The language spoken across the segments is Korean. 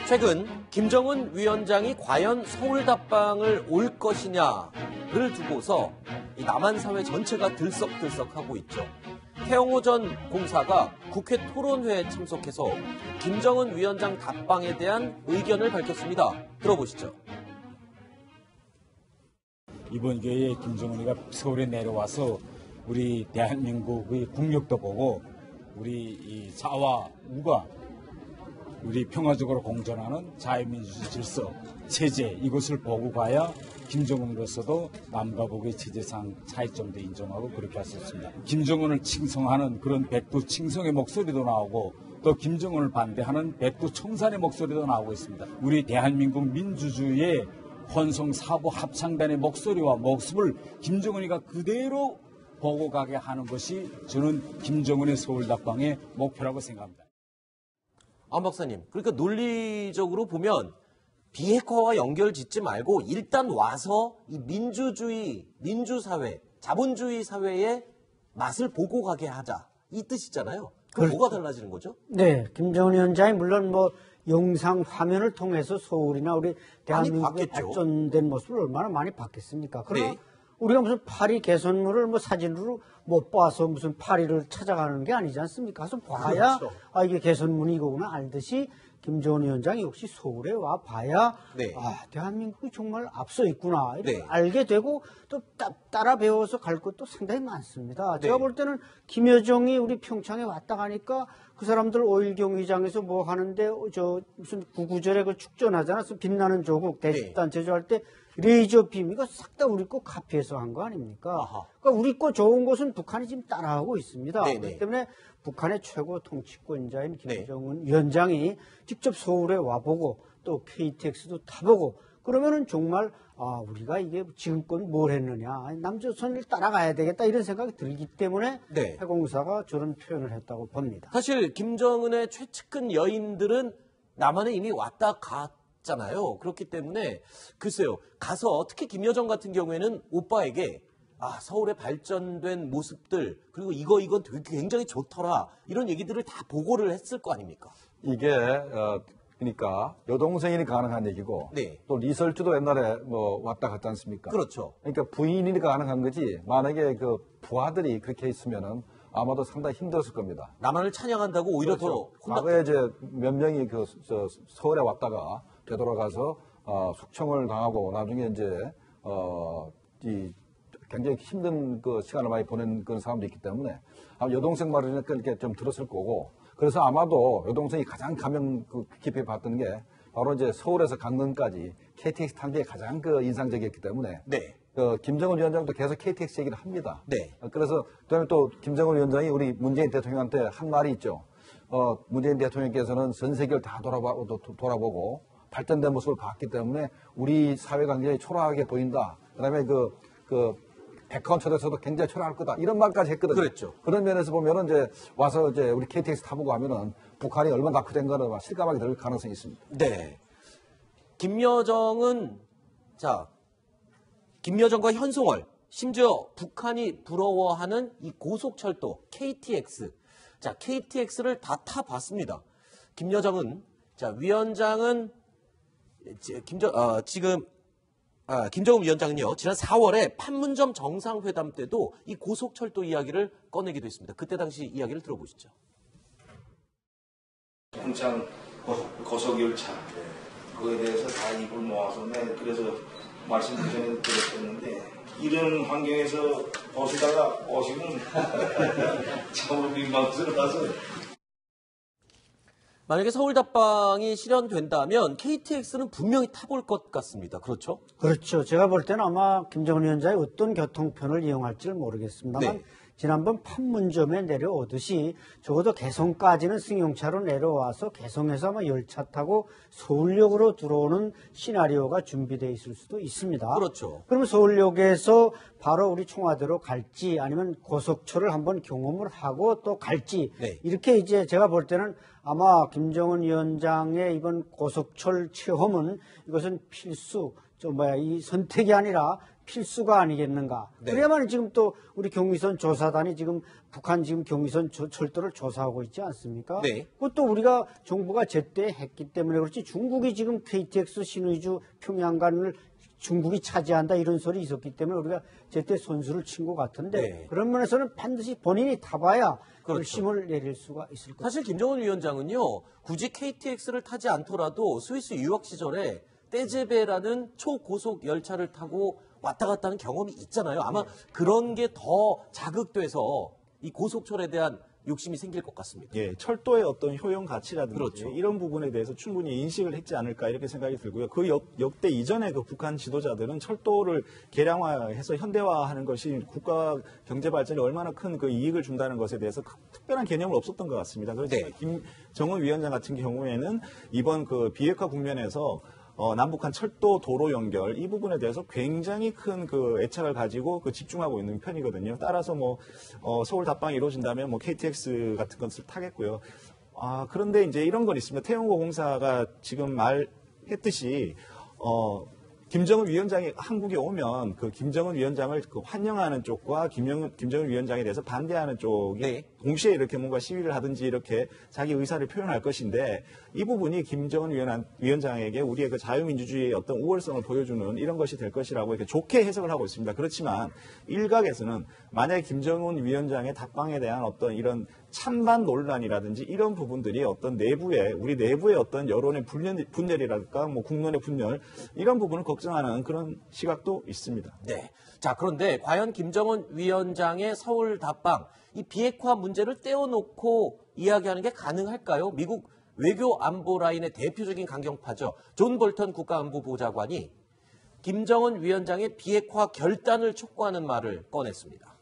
최근 김정은 위원장이 과연 서울답방을 올 것이냐를 두고서 이 남한 사회 전체가 들썩들썩하고 있죠. 태영호 전 공사가 국회 토론회에 참석해서 김정은 위원장 답방에 대한 의견을 밝혔습니다. 들어보시죠. 이번 기회에 김정은이가 서울에 내려와서 우리 대한민국의 국력도 보고 우리 이 사와 우가 우리 평화적으로 공존하는 자유민주주의 질서, 체제 이것을 보고 가야 김정은으로서도 남과 북의 체제상 차이점도 인정하고 그렇게 했었습니다. 김정은을 칭송하는 그런 백두 칭송의 목소리도 나오고 또 김정은을 반대하는 백두 청산의 목소리도 나오고 있습니다. 우리 대한민국 민주주의의 혼성사부 합창단의 목소리와 모습을 김정은이가 그대로 보고 가게 하는 것이 저는 김정은의 서울답방의 목표라고 생각합니다. 안 박사님, 그러니까 논리적으로 보면 비핵화와 연결 짓지 말고 일단 와서 이 민주주의, 민주사회, 자본주의 사회의 맛을 보고 가게 하자. 이 뜻이잖아요. 그럼 뭐가 달라지는 거죠? 네, 김정은 위원장이 물론 뭐 영상 화면을 통해서 서울이나 우리 대한민국의 발전된 모습을 얼마나 많이 봤겠습니까? 그러나 네. 우리가 무슨 파리 개선물을 뭐 사진으로 못 봐서 무슨 파리를 찾아가는 게 아니지 않습니까? 가서 봐야 그렇죠. 아 이게 개선문이 이거구나 알듯이 김정은 위원장이 역시 서울에 와 봐야 네. 아 대한민국이 정말 앞서 있구나 이렇게 네. 알게 되고 또 따라 배워서 갈 것도 상당히 많습니다. 네. 제가 볼 때는 김여정이 우리 평창에 왔다 가니까 그 사람들 5.1 경기장에서 뭐 하는데 저 무슨 구구절에 그 축전하잖아. 빛나는 조국 대식단 네. 제조할 때 레이저 빔 이거 싹 다 우리 거 카피해서 한 거 아닙니까? 아하. 그러니까 우리 거 좋은 것은 북한이 지금 따라하고 있습니다. 네네. 그렇기 때문에 북한의 최고 통치권자인 김정은 네. 위원장이 직접 서울에 와보고 또 KTX도 타보고 그러면은 정말 아 우리가 이게 지금껏 뭘 했느냐 남조선을 따라가야 되겠다 이런 생각이 들기 때문에 네. 해공사가 저런 표현을 했다고 봅니다. 사실 김정은의 최측근 여인들은 남한에 이미 왔다 갔잖아요. 그렇기 때문에 글쎄요. 가서 특히 김여정 같은 경우에는 오빠에게 아 서울의 발전된 모습들 그리고 이건 되게 굉장히 좋더라 이런 얘기들을 다 보고를 했을 거 아닙니까? 이게 그러니까 여동생이니 가능한 얘기고 네. 또 리설주도 옛날에 뭐 왔다 갔지 않습니까? 그렇죠. 그러니까 부인이니까 가능한 거지 만약에 그 부하들이 그렇게 있으면은 아마도 상당히 힘들었을 겁니다. 남한을 찬양한다고 오히려 그렇죠. 더 과거에 이제 몇 명이 서울에 왔다가 되돌아가서 숙청을 당하고 나중에 이제 이 굉장히 힘든 그 시간을 많이 보낸 그런 사람도 있기 때문에 아마 여동생 말이니까 이렇게 좀 들었을 거고 그래서 아마도 여동생이 가장 감명 깊이 봤던 게 바로 이제 서울에서 강릉까지 KTX 탄 게 가장 그 인상적이었기 때문에 네. 김정은 위원장도 계속 KTX 얘기를 합니다. 네. 그래서 그다음에 또 김정은 위원장이 우리 문재인 대통령한테 한 말이 있죠. 문재인 대통령께서는 전 세계를 다 돌아보고 발전된 모습을 봤기 때문에 우리 사회가 굉장히 초라하게 보인다. 그다음에 백화원 초대에서도 굉장히 초라할 거다. 이런 말까지 했거든요. 그랬죠. 그런 면에서 보면은 이제 와서 이제 우리 KTX 타보고 하면은 북한이 얼마나 낙후된 거는 실감하게 될 가능성이 있습니다. 네. 김여정과 현송월, 심지어 북한이 부러워하는 이 고속철도 KTX. 자, KTX를 다 타봤습니다. 김여정은 위원장은 김정은 위원장은요, 지난 4월에 판문점 정상회담 때도 이 고속철도 이야기를 꺼내기도 했습니다. 그때 당시 이야기를 들어보시죠. 평창 고속열차, 그거에 대해서 다 입을 모아서 그래서 말씀 그 전에 드렸었는데, 이런 환경에서 보시다가 오시면 참으로 민망스러워서. 만약에 서울답방이 실현된다면 KTX는 분명히 타볼 것 같습니다. 그렇죠? 그렇죠. 제가 볼 때는 아마 김정은 위원장이 어떤 교통편을 이용할지를 모르겠습니다만 네. 지난번 판문점에 내려오듯이 적어도 개성까지는 승용차로 내려와서 개성에서 아마 열차 타고 서울역으로 들어오는 시나리오가 준비되어 있을 수도 있습니다. 그렇죠. 그러면 서울역에서 바로 우리 청와대로 갈지 아니면 고속철을 한번 경험을 하고 또 갈지 네. 이렇게 이제 제가 볼 때는 아마 김정은 위원장의 이번 고속철 체험은 이것은 필수 이 선택이 아니라 필수가 아니겠는가. 네. 그래야만 지금 또 우리 경의선 조사단이 지금 북한 지금 경의선 철도를 조사하고 있지 않습니까? 네. 그것도 우리가 정부가 제때 했기 때문에 그렇지 중국이 지금 KTX 신의주 평양 간을 중국이 차지한다 이런 소리 있었기 때문에 우리가 제때 선수를 친 것 같은데 네. 그런 면에서는 반드시 본인이 타봐야 그렇죠. 결심을 내릴 수가 있을 것 같습니다. 사실 김정은 위원장은요, 굳이 KTX를 타지 않더라도 스위스 유학 시절에 떼제베라는 초고속 열차를 타고 왔다 갔다 하는 경험이 있잖아요. 아마 그런 게 더 자극돼서 이 고속철에 대한 욕심이 생길 것 같습니다. 예, 철도의 어떤 효용 가치라든지 그렇죠. 이런 부분에 대해서 충분히 인식을 했지 않을까 이렇게 생각이 들고요. 그 역대 이전에 그 북한 지도자들은 철도를 개량화해서 현대화하는 것이 국가 경제 발전에 얼마나 큰 그 이익을 준다는 것에 대해서 특별한 개념은 없었던 것 같습니다. 그래서 네. 김정은 위원장 같은 경우에는 이번 그 비핵화 국면에서 남북한 철도 도로 연결 이 부분에 대해서 굉장히 큰 그 애착을 가지고 그 집중하고 있는 편이거든요. 따라서 서울 답방이 이루어진다면 KTX 같은 것을 타겠고요. 그런데 이제 이런 건 있습니다. 태영호 공사가 지금 말했듯이 김정은 위원장이 한국에 오면 그 김정은 위원장을 환영하는 쪽과 김정은 위원장에 대해서 반대하는 쪽이 네. 동시에 이렇게 뭔가 시위를 하든지 이렇게 자기 의사를 표현할 것인데 이 부분이 김정은 위원장에게 우리의 그 자유민주주의의 어떤 우월성을 보여주는 이런 것이 될 것이라고 이렇게 좋게 해석을 하고 있습니다. 그렇지만 일각에서는 만약에 김정은 위원장의 답방에 대한 어떤 이런 찬반 논란이라든지 이런 부분들이 어떤 우리 내부의 어떤 여론의 분열이랄까, 국론의 분열, 이런 부분을 걱정하는 그런 시각도 있습니다. 네. 자, 그런데 과연 김정은 위원장의 서울 답방, 이 비핵화 문제를 떼어놓고 이야기하는 게 가능할까요? 미국 외교 안보 라인의 대표적인 강경파죠. 존 볼턴 국가안보보좌관이 김정은 위원장의 비핵화 결단을 촉구하는 말을 꺼냈습니다.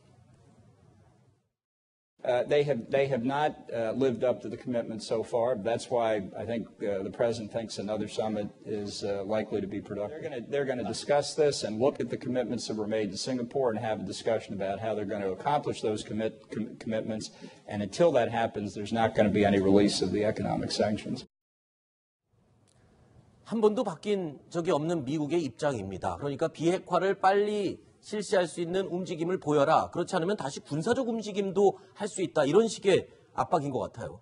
They have not lived up to the commitment so far. That's why I think the president thinks another summit is likely to be productive. They're going to discuss this and look at the commitments that were made to Singapore and have a discussion about how they're going to accomplish those commitments. And until that happens, there's not going to be any release of the economic sanctions. 한 번도 바뀐 적이 없는 미국의 입장입니다. 그러니까 비핵화를 빨리 실시할 수 있는 움직임을 보여라. 그렇지 않으면 다시 군사적 움직임도 할 수 있다. 이런 식의 압박인 것 같아요.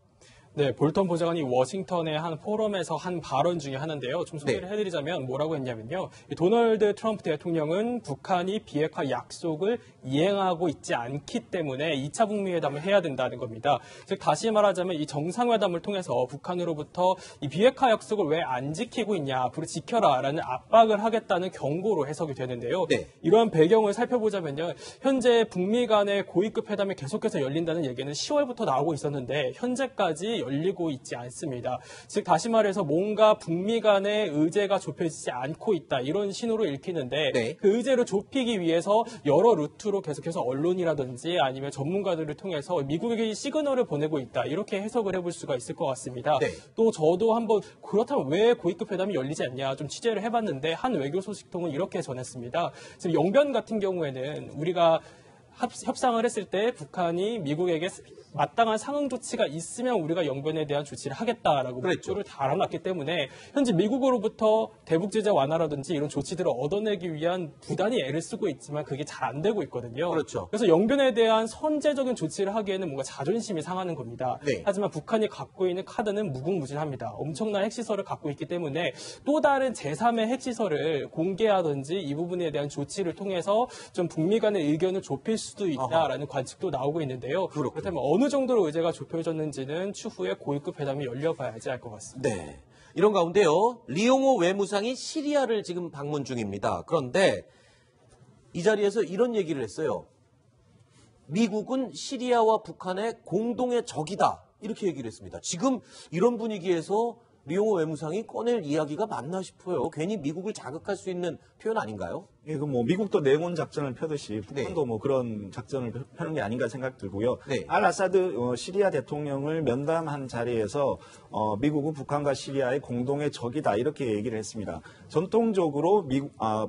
네, 볼턴 보좌관이 워싱턴의 한 포럼에서 한 발언 중에 하나인데요. 좀 소개를 해드리자면 뭐라고 했냐면요. 도널드 트럼프 대통령은 북한이 비핵화 약속을 이행하고 있지 않기 때문에 2차 북미 회담을 해야 된다는 겁니다. 즉 다시 말하자면 이 정상회담을 통해서 북한으로부터 이 비핵화 약속을 왜 안 지키고 있냐, 앞으로 지켜라라는 압박을 하겠다는 경고로 해석이 되는데요. 네. 이러한 배경을 살펴보자면요. 현재 북미 간의 고위급 회담이 계속해서 열린다는 얘기는 10월부터 나오고 있었는데 현재까지 열리고 있지 않습니다. 즉 다시 말해서 뭔가 북미 간의 의제가 좁혀지지 않고 있다. 이런 신호로 읽히는데 네. 그 의제를 좁히기 위해서 여러 루트로 계속해서 언론이라든지 아니면 전문가들을 통해서 미국에게 시그널을 보내고 있다. 이렇게 해석을 해볼 수가 있을 것 같습니다. 네. 또 저도 한번 그렇다면 왜 고위급 회담이 열리지 않냐 좀 취재를 해봤는데 한 외교 소식통은 이렇게 전했습니다. 지금 영변 같은 경우에는 우리가 협상을 했을 때 북한이 미국에게 마땅한 상응 조치가 있으면 우리가 영변에 대한 조치를 하겠다라고 목표를 달아놨기 때문에 현재 미국으로부터 대북 제재 완화라든지 이런 조치들을 얻어내기 위한 부단히 애를 쓰고 있지만 그게 잘 안 되고 있거든요. 그렇죠. 그래서 영변에 대한 선제적인 조치를 하기에는 뭔가 자존심이 상하는 겁니다. 네. 하지만 북한이 갖고 있는 카드는 무궁무진합니다. 엄청난 핵시설을 갖고 있기 때문에 또 다른 제3의 핵시설을 공개하든지 이 부분에 대한 조치를 통해서 좀 북미 간의 의견을 좁힐 수도 있다라는 관측도 나오고 있는데요. 그렇다면 어느 정도로 의제가 좁혀졌는지는 추후에 고위급 회담이 열려봐야지 알 것 같습니다. 네. 이런 가운데요. 리용호 외무상이 시리아를 지금 방문 중입니다. 그런데 이 자리에서 이런 얘기를 했어요. 미국은 시리아와 북한의 공동의 적이다. 이렇게 얘기를 했습니다. 지금 이런 분위기에서 리용호 외무상이 꺼낼 이야기가 맞나 싶어요. 괜히 미국을 자극할 수 있는 표현 아닌가요? 이거 뭐 미국도 내군 작전을 펴듯이 북한도 뭐 그런 작전을 펴는 게 아닌가 생각 들고요. 알 아사드 시리아 대통령을 면담한 자리에서 미국은 북한과 시리아의 공동의 적이다 이렇게 얘기를 했습니다. 전통적으로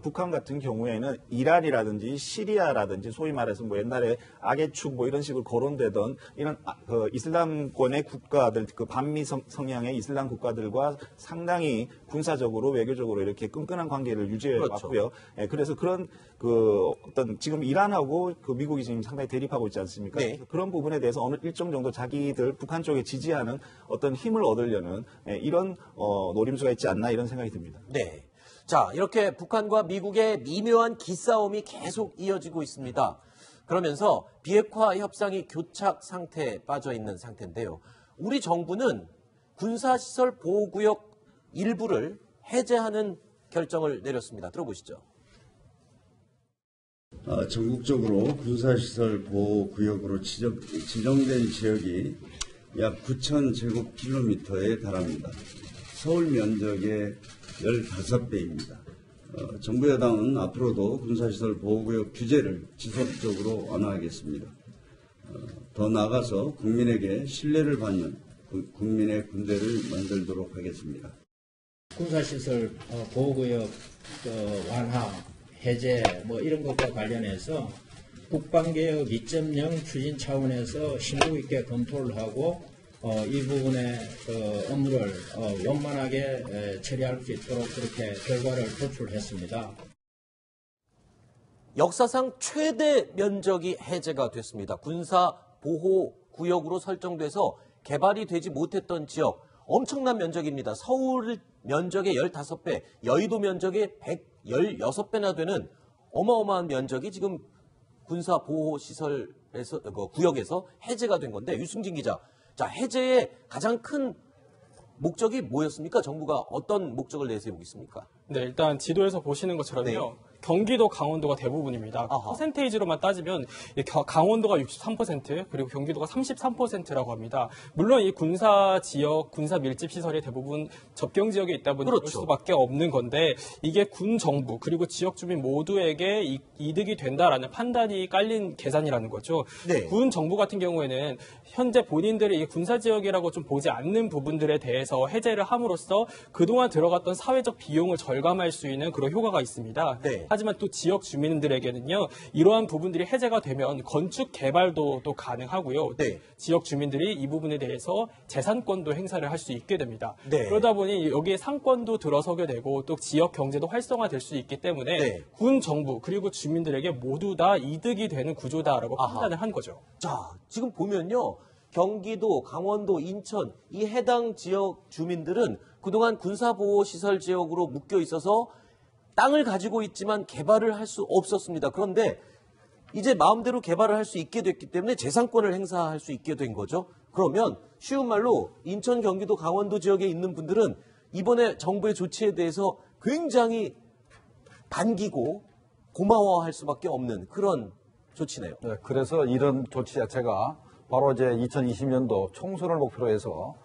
북한 같은 경우에는 이란이라든지 시리아라든지 소위 말해서 뭐 옛날에 악의 축 뭐 이런 식으로 거론되던 이런 그 이슬람권의 국가들, 그 반미 성향의 이슬람 국가들과 상당히 군사적으로 외교적으로 이렇게 끈끈한 관계를 유지해 왔고요. 그래서 그런 그 어떤 지금 이란하고 그 미국이 지금 상당히 대립하고 있지 않습니까? 그런 부분에 대해서 어느 일정 정도 자기들 북한 쪽에 지지하는 어떤 힘을 얻으려는 이런 노림수가 있지 않나 이런 생각이 듭니다. 네. 자, 이렇게 북한과 미국의 미묘한 기싸움이 계속 이어지고 있습니다. 그러면서 비핵화 협상이 교착 상태에 빠져 있는 상태인데요. 우리 정부는 군사시설 보호구역 일부를 해제하는 결정을 내렸습니다. 들어보시죠. 전국적으로 군사시설 보호구역으로 지정된 지역이 약 9,000제곱킬로미터에 달합니다. 서울 면적의 15배입니다. 정부 여당은 앞으로도 군사시설 보호구역 규제를 지속적으로 완화하겠습니다. 더 나아가서 국민에게 신뢰를 받는 국민의 군대를 만들도록 하겠습니다. 군사시설 보호구역 완화, 해제 뭐 이런 것과 관련해서 국방개혁 2.0 추진 차원에서 심도 있게 검토를 하고 이 부분의 업무를 원만하게 처리할 수 있도록 그렇게 결과를 도출했습니다. 역사상 최대 면적이 해제가 됐습니다. 군사 보호 구역으로 설정돼서 개발이 되지 못했던 지역, 엄청난 면적입니다. 서울 면적의 15배, 여의도 면적의 116배나 되는 어마어마한 면적이 지금 군사 보호 시설에서 구역에서 해제가 된 건데, 유승진 기자, 자, 해제의 가장 큰 목적이 뭐였습니까? 정부가 어떤 목적을 내세우고 있습니까? 네, 일단 지도에서 보시는 것처럼요. 경기도, 강원도가 대부분입니다. 퍼센테이지로만 따지면 강원도가 63% 그리고 경기도가 33%라고 합니다. 물론 이 군사 지역, 군사 밀집 시설이 대부분 접경 지역에 있다 보니 그럴 수밖에 없는 건데 이게 군 정부 그리고 지역 주민 모두에게 이득이 된다라는 판단이 깔린 계산이라는 거죠. 군 정부 같은 경우에는 현재 본인들이 이게 군사 지역이라고 좀 보지 않는 부분들에 대해서 해제를 함으로써 그동안 들어갔던 사회적 비용을 절감할 수 있는 그런 효과가 있습니다. 하지만 또 지역 주민들에게는요, 이러한 부분들이 해제가 되면 건축 개발도 또 가능하고요. 지역 주민들이 이 부분에 대해서 재산권도 행사를 할 수 있게 됩니다. 그러다 보니 여기에 상권도 들어서게 되고 또 지역 경제도 활성화될 수 있기 때문에 군 정부 그리고 주민들에게 모두 다 이득이 되는 구조다라고 판단을 한 거죠. 자, 지금 보면요. 경기도, 강원도, 인천 이 해당 지역 주민들은 그동안 군사보호시설 지역으로 묶여 있어서 땅을 가지고 있지만 개발을 할 수 없었습니다. 그런데 이제 마음대로 개발을 할 수 있게 됐기 때문에 재산권을 행사할 수 있게 된 거죠. 그러면 쉬운 말로 인천, 경기도, 강원도 지역에 있는 분들은 이번에 정부의 조치에 대해서 굉장히 반기고 고마워할 수밖에 없는 그런 조치네요. 네, 그래서 이런 조치 자체가 바로 이제 2020년도 총선을 목표로 해서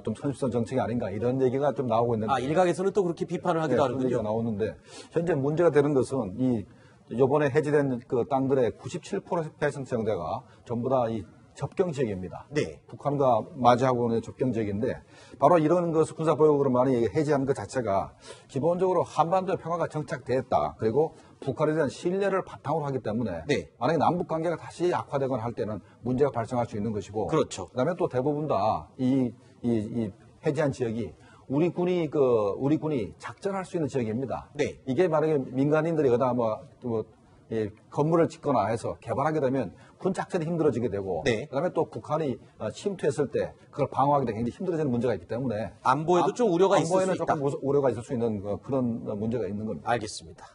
좀 선입선 정책이 아닌가 이런 얘기가 좀 나오고 있는데. 일각에서는 또 그렇게 비판을 하기도 하는군요. 얘기가 나오는데 현재 문제가 되는 것은 이번에 해제된 그 땅들의 97% 정도가 전부 다 이 접경 지역입니다. 북한과 맞이하고 있는 접경 지역인데 바로 이런 것을 군사보역으로 많이 해제하는 것 자체가 기본적으로 한반도의 평화가 정착됐다. 그리고 북한에 대한 신뢰를 바탕으로 하기 때문에 만약에 남북 관계가 다시 악화되거나 할 때는 문제가 발생할 수 있는 것이고 그다음에 또 대부분 다 이 해제한 지역이 우리 군이 작전할 수 있는 지역입니다. 이게 만약에 민간인들이 거다 건물을 짓거나 해서 개발하게 되면 군 작전이 힘들어지게 되고 그다음에 또 북한이 침투했을 때 그걸 방어하기 굉장히 힘들어지는 문제가 있기 때문에 안보에도 좀 우려가 있을 수 있다. 안보에는 조금 우려가 있을 수 있는 그런 문제가 있는 겁니다. 알겠습니다.